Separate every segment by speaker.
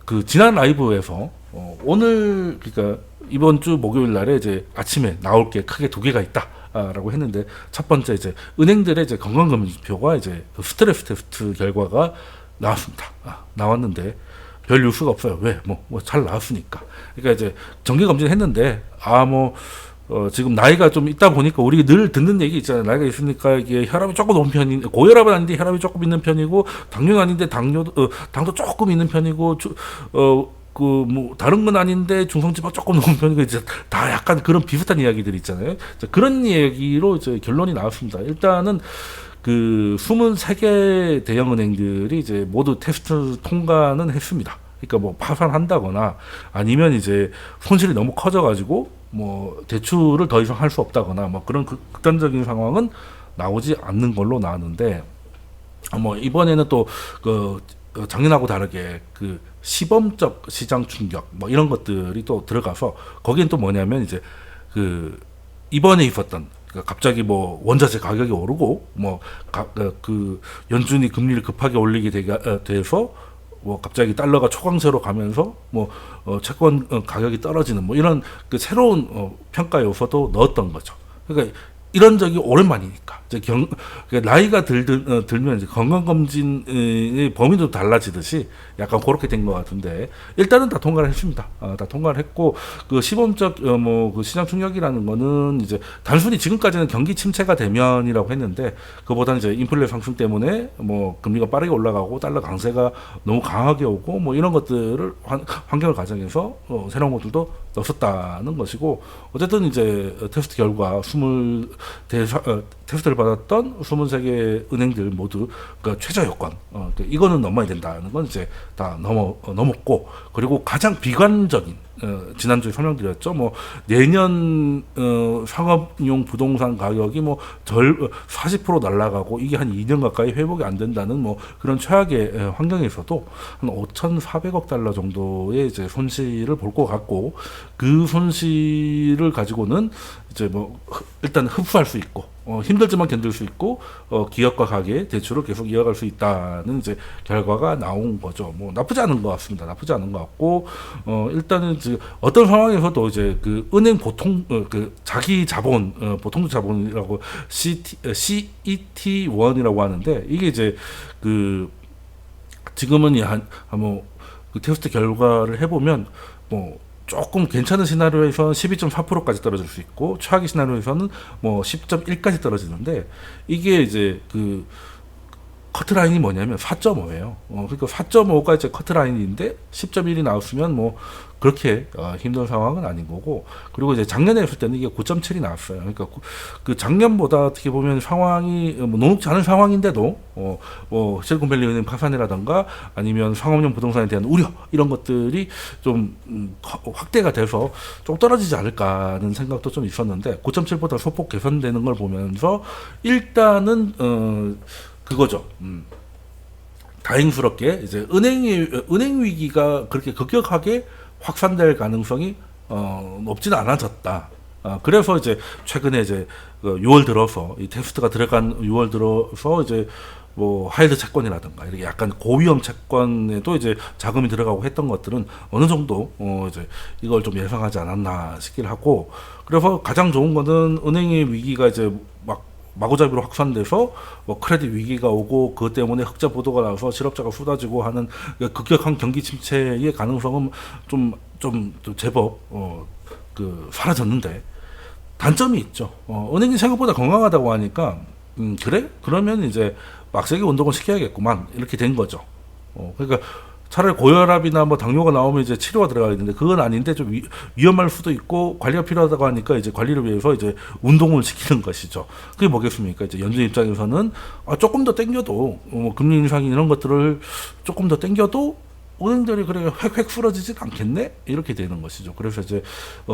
Speaker 1: 그 지난 라이브에서 오늘 그러니까 이번 주 목요일 날에 이제 아침에 나올 게 크게 두 개가 있다. 라고 했는데 첫 번째 이제 은행들의 이제 건강검진표가 이제 스트레스 테스트 결과가 나왔습니다. 나왔는데 별 뉴스가 없어요. 왜? 뭐 잘 나왔으니까. 그러니까 이제 정기 검진했는데 지금 나이가 좀 있다 보니까 우리 늘 듣는 얘기 있잖아요. 나이가 있으니까 이게 혈압이 조금 높은 편이 고혈압은 아닌데 혈압이 조금 있는 편이고 당뇨는 아닌데 당도 조금 있는 편이고 뭐 다른 건 아닌데 중성지방 조금 높은 편이고 이제 다 약간 그런 비슷한 이야기들이 있잖아요. 그런 얘기로 이제 결론이 나왔습니다. 일단은 그 23개 대형 은행들이 이제 모두 테스트 통과는 했습니다. 그러니까 뭐 파산한다거나 아니면 이제 손실이 너무 커져가지고 뭐 대출을 더 이상 할 수 없다거나 뭐 그런 극단적인 상황은 나오지 않는 걸로 나왔는데 뭐 이번에는 또 작년하고 다르게 그 시범적 시장 충격 뭐 이런 것들이 또 들어가서 거기엔 또 뭐냐면 이제 그 이번에 있었던 갑자기 뭐 원자재 가격이 오르고 그 연준이 금리를 급하게 올리게 돼서 뭐 갑자기 달러가 초강세로 가면서 채권 가격이 떨어지는 뭐 이런 그 새로운 평가 요소도 넣었던 거죠. 그러니까 이런 적이 오랜만이니까 이제 나이가 들면 이제 건강검진의 범위도 달라지듯이 약간 그렇게 된 것 같은데 일단은 다 통과를 했습니다. 다 통과를 했고 그 시범적 그 시장 충격이라는 거는 이제 단순히 지금까지는 경기 침체가 되면이라고 했는데 그보다는 이제 인플레 상승 때문에 뭐 금리가 빠르게 올라가고 달러 강세가 너무 강하게 오고 뭐 이런 것들을 환경을 가정해서 새로운 것들도 넣었다는 것이고 어쨌든 이제 테스트 결과 테스트를 받았던 23개 은행들 모두 그러니까 최저 요건 이거는 넘어야 된다는 건 이제 다 넘었고 그리고 가장 비관적인 지난주에 설명드렸죠. 뭐 내년 상업용 부동산 가격이 40% 날아가고 이게 한 2년 가까이 회복이 안 된다는 뭐 그런 최악의 환경에서도 한 5,400억 달러 정도의 이제 손실을 볼 것 같고 그 손실을 가지고는 이제 일단 흡수할 수 있고 힘들지만 견딜 수 있고 기업과 가게 대출을 계속 이어갈 수 있다는 이제 결과가 나온 거죠. 뭐 나쁘지 않은 것 같습니다. 나쁘지 않은 것 같고 일단은 이제 어떤 상황에서도 이제 그 은행 보통 그 자기 자본 보통 자본이라고 CET1이라고 하는데 이게 이제 그 지금은 그 테스트 결과를 해보면 조금 괜찮은 시나리오에서는 12.4%까지 떨어질 수 있고 최악의 시나리오에서는 10.1까지 떨어지는데 이게 이제 그 커트라인이 뭐냐면 4.5예요. 그러니까 4.5가 이제 커트라인인데 10.1이 나왔으면 그렇게 힘든 상황은 아닌 거고 그리고 이제 작년에 했을 때는 이게 9.7이 나왔어요. 그러니까 그 작년보다 어떻게 보면 상황이 녹록지 않은 상황인데도 실리콘밸리 은행 파산이라던가 아니면 상업용 부동산에 대한 우려 이런 것들이 좀 확대가 돼서 좀 떨어지지 않을까 하는 생각도 좀 있었는데 9.7보다 소폭 개선되는 걸 보면서 일단은 그거죠. 다행스럽게 이제 은행 위기가 그렇게 급격하게 확산될 가능성이 높지는 않아졌다. 그래서 이제 최근에 이제 6월 들어서 이 테스트가 들어간 6월 들어서 이제 하이드 채권이라든가 이렇게 약간 고위험 채권에도 이제 자금이 들어가고 했던 것들은 어느 정도 이제 이걸 좀 예상하지 않았나 싶긴 하고 그래서 가장 좋은 거는 은행의 위기가 이제 마구잡이로 확산돼서 크레딧 위기가 오고 그것 때문에 흑자 보도가 나와서 실업자가 쏟아지고 하는 급격한 경기 침체의 가능성은 좀 제법 사라졌는데 단점이 있죠. 은행이 생각보다 건강하다고 하니까 그래? 그러면 이제 빡세게 운동을 시켜야겠구만 이렇게 된 거죠. 그러니까 차라리 고혈압이나 당뇨가 나오면 이제 치료가 들어가야 되는데 그건 아닌데 좀 위험할 수도 있고 관리가 필요하다고 하니까 이제 관리를 위해서 이제 운동을 시키는 것이죠. 그게 뭐겠습니까? 이제 연준 입장에서는 조금 더 땡겨도 금리 인상 이런 것들을 조금 더 땡겨도 은행들이 그래 획획 풀어지진 않겠네 이렇게 되는 것이죠. 그래서 이제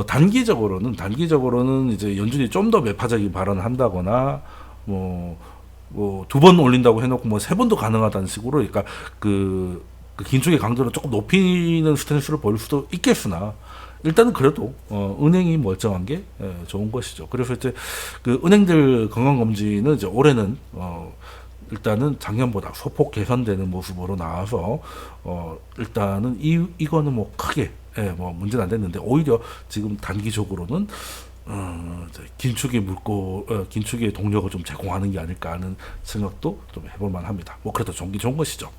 Speaker 1: 단기적으로는 이제 연준이 좀 더 매파적인 발언을 한다거나 두 번 올린다고 해놓고 3번도 가능하다는 식으로 그러니까 그 긴축의 강도를 조금 높이는 스탠스를 보일 수도 있겠으나 일단은 그래도 은행이 멀쩡한 게 좋은 것이죠. 그래서 이제 그 은행들 건강검진은 이제 올해는 일단은 작년보다 소폭 개선되는 모습으로 나와서 일단은 이거는 뭐 크게 뭐 문제는 안 됐는데 오히려 지금 단기적으로는 긴축의 긴축의 동력을 좀 제공하는 게 아닐까 하는 생각도 좀 해볼 만합니다. 뭐 그래도 좋은 것이죠.